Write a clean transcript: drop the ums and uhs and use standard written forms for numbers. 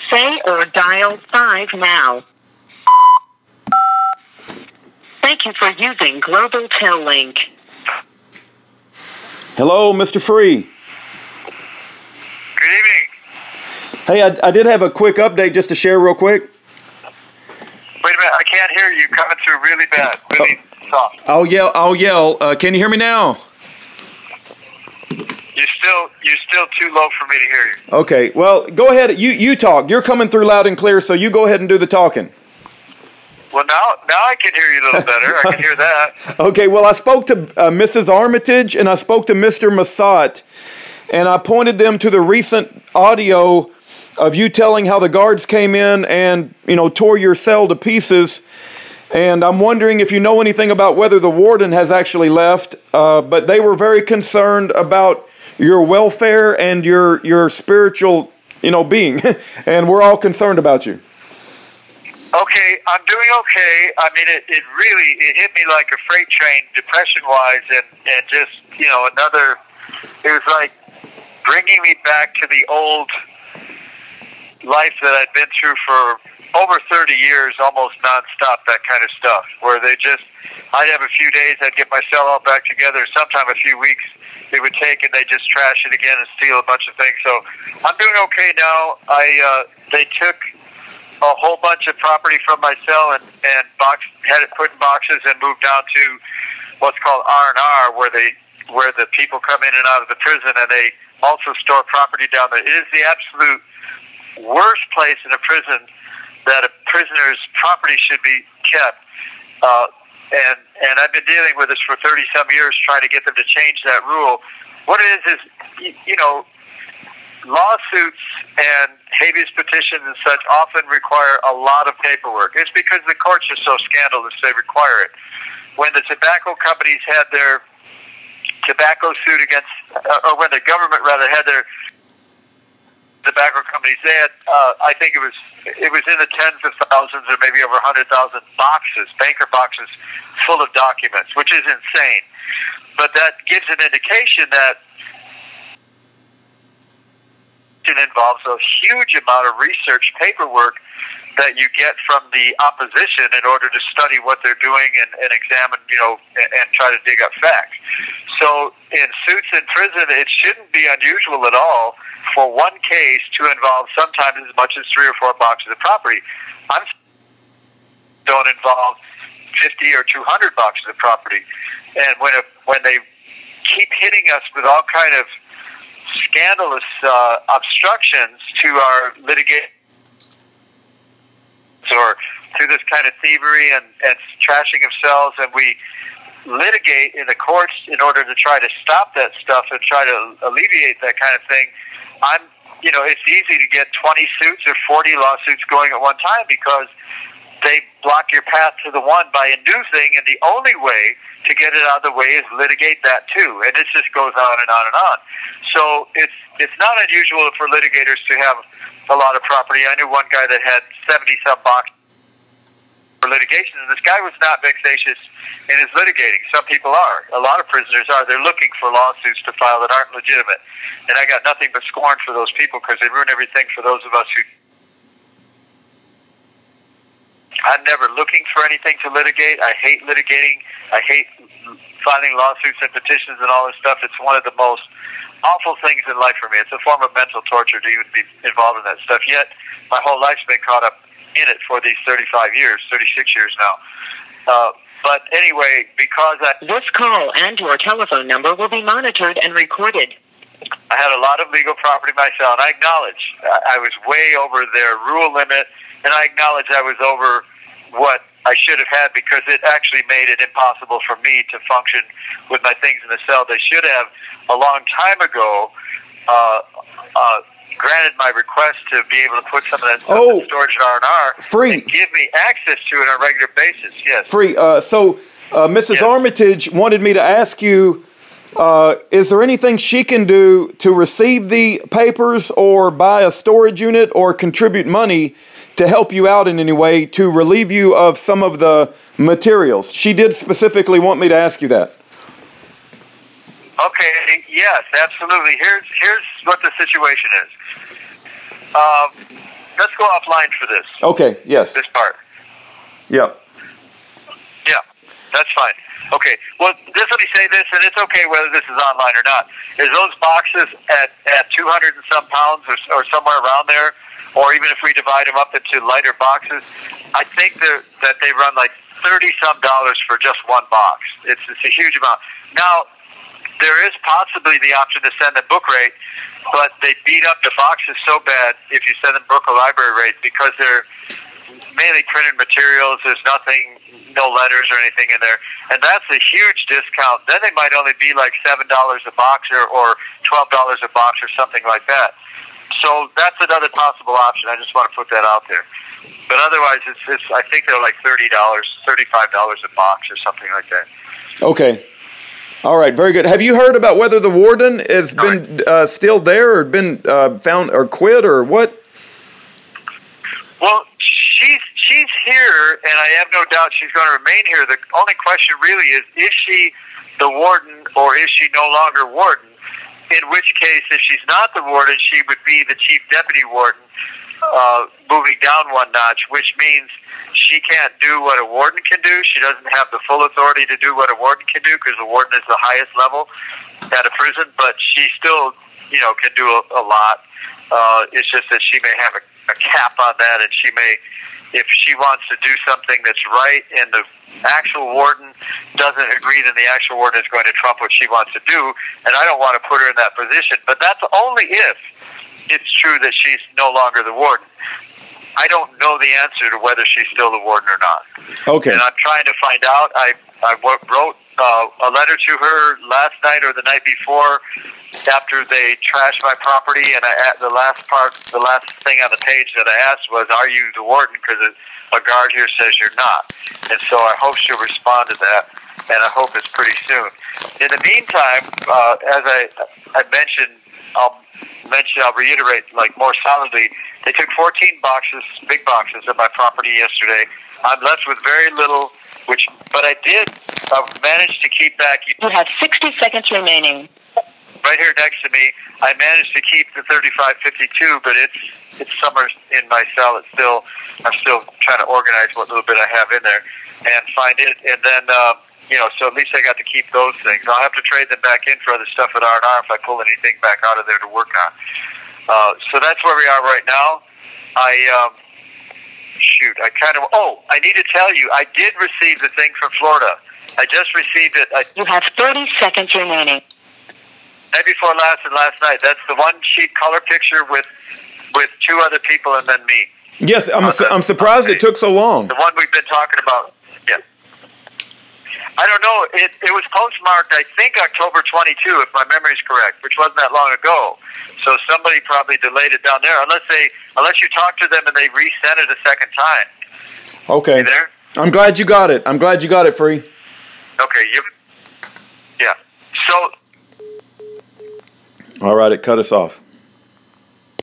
Say or dial 5 now. Thank you for using Global Tel Link. Hello, Mr. Free. Good evening. Hey, I did have a quick update just to share real quick. Wait a minute, I can't hear you. Coming through really bad, really soft. I'll yell. Can you hear me now? You're still too low for me to hear you. Okay, well, go ahead. You talk. You're coming through loud and clear, so you go ahead and do the talking. Well, now I can hear you a little better. I can hear that. Okay, well, I spoke to Mrs. Armitage and I spoke to Mr. Massat, and I pointed them to the recent audio of you telling how the guards came in and, tore your cell to pieces. And I'm wondering if you know anything about whether the warden has actually left, but they were very concerned about your welfare and your spiritual, being, and we're all concerned about you. Okay, I'm doing okay. I mean, it hit me like a freight train, depression-wise, and just, it was like bringing me back to the old life that I'd been through for over 30 years, almost nonstop, that kind of stuff, where I'd have a few days, I'd get my cell all back together, sometime a few weeks it would take, and they'd just trash it again and steal a bunch of things. So I'm doing okay now. They took a whole bunch of property from my cell and had it put in boxes and moved down to what's called R&R, where the people come in and out of the prison, and they also store property down there. It is the absolute worst place in a prison that a prisoner's property should be kept. And I've been dealing with this for 30-some years, trying to get them to change that rule. What it is lawsuits and habeas petitions and such often require a lot of paperwork. It's because the courts are so scandalous they require it. When the tobacco companies had their tobacco suit against, or when the government rather had their tobacco companies, they had, I think it was in the tens of thousands or maybe over 100,000 boxes, banker boxes full of documents, which is insane. But that gives an indication that it involves a huge amount of research paperwork that you get from the opposition in order to study what they're doing and examine, and try to dig up facts. So in suits in prison, it shouldn't be unusual at all for one case to involve sometimes as much as 3 or 4 boxes of property. Don't involve 50 or 200 boxes of property. And when they keep hitting us with all kind of scandalous obstructions to our litigation or to this kind of thievery and trashing of cells, and we litigate in the courts in order to try to stop that stuff and try to alleviate that kind of thing, it's easy to get 20 suits or 40 lawsuits going at one time because they block your path to the one by a new thing, and the only way to get it out of the way is litigate that too, and it just goes on and on and on. So it's not unusual for litigators to have a lot of property. I knew one guy that had 70-some boxes for litigation, and this guy was not vexatious in his litigating. Some people are. A lot of prisoners are. They're looking for lawsuits to file that aren't legitimate, and I got nothing but scorn for those people because they ruin everything for those of us who. I'm never looking for anything to litigate. I hate litigating. I hate filing lawsuits and petitions and all this stuff. It's one of the most awful things in life for me. It's a form of mental torture to even be involved in that stuff. Yet, my whole life's been caught up in it for these 35 years, 36 years now. But anyway, because This call and your telephone number will be monitored and recorded. I had a lot of legal property myself, and I acknowledge I was way over their rule limit, and I acknowledge I was over what I should have had because it actually made it impossible for me to function with my things in the cell. They should have, a long time ago, granted my request to be able to put some of that stuff in storage at R&R Free. and give me access to it on a regular basis. Yes. Free. Mrs. Yes. Armitage wanted me to ask you, is there anything she can do to receive the papers or buy a storage unit or contribute money to help you out in any way to relieve you of some of the materials? She did specifically want me to ask you that. Okay, yes, absolutely. Here's what the situation is. let's go offline for this. Okay. Yes. This part. Yep. Yeah, that's fine. Okay. Well, let me say this, and it's okay whether this is online or not. Is those boxes at 200 and some pounds or somewhere around there, or even if we divide them up into lighter boxes, I think that they run like $30-some for just one box. It's a huge amount. Now, there is possibly the option to send them book rate, but they beat up the boxes so bad if you send them book or library rate because they're mainly printed materials. There's nothing, no letters or anything in there, and that's a huge discount. Then they might only be like $7 a box or $12 a box or something like that. So that's another possible option. I just want to put that out there. But otherwise, it's I think they're like $30, $35 a box or something like that. Okay. All right. Very good. Have you heard about whether the warden has been still there or been found or quit or what? Well, she's here, and I have no doubt she's going to remain here. The only question really is she the warden or is she no longer warden? In which case, if she's not the warden, she would be the chief deputy warden, moving down one notch, which means she can't do what a warden can do. She doesn't have the full authority to do what a warden can do because the warden is the highest level at a prison, but she still, can do a lot. It's just that she may have a cap on that, and she may, if she wants to do something that's right and the actual warden doesn't agree, then the actual warden is going to trump what she wants to do, and I don't want to put her in that position. But that's only if it's true that she's no longer the warden. I don't know the answer to whether she's still the warden or not. Okay. And I'm trying to find out. I wrote a letter to her last night or the night before after they trashed my property, and the last thing on the page that I asked was, "Are you the warden?" Because a guard here says you're not. And so I hope she'll respond to that, and I hope it's pretty soon. In the meantime, as I mentioned, I'll reiterate more solidly. They took 14 boxes, big boxes, of my property yesterday. I'm left with very little, but I did manage to keep back. You have 60 seconds remaining. Right here next to me, I managed to keep the 3552, but it's somewhere in my cell. I'm still trying to organize what little bit I have in there and find it, and then so at least I got to keep those things. I'll have to trade them back in for other stuff at R&R if I pull anything back out of there to work on. So that's where we are right now. I need to tell you, I did receive the thing from Florida. I just received it. You have 30 seconds remaining. Night before last and last night. That's the one sheet color picture with two other people and then me. Yes, I'm surprised it took so long. The one we've been talking about. Yeah. I don't know. It was postmarked, I think, October 22, if my memory is correct, which wasn't that long ago. So somebody probably delayed it down there, unless you talk to them and they resent it a second time. Okay. You there? I'm glad you got it. Free. Okay. Yeah. So. All right, it cut us off.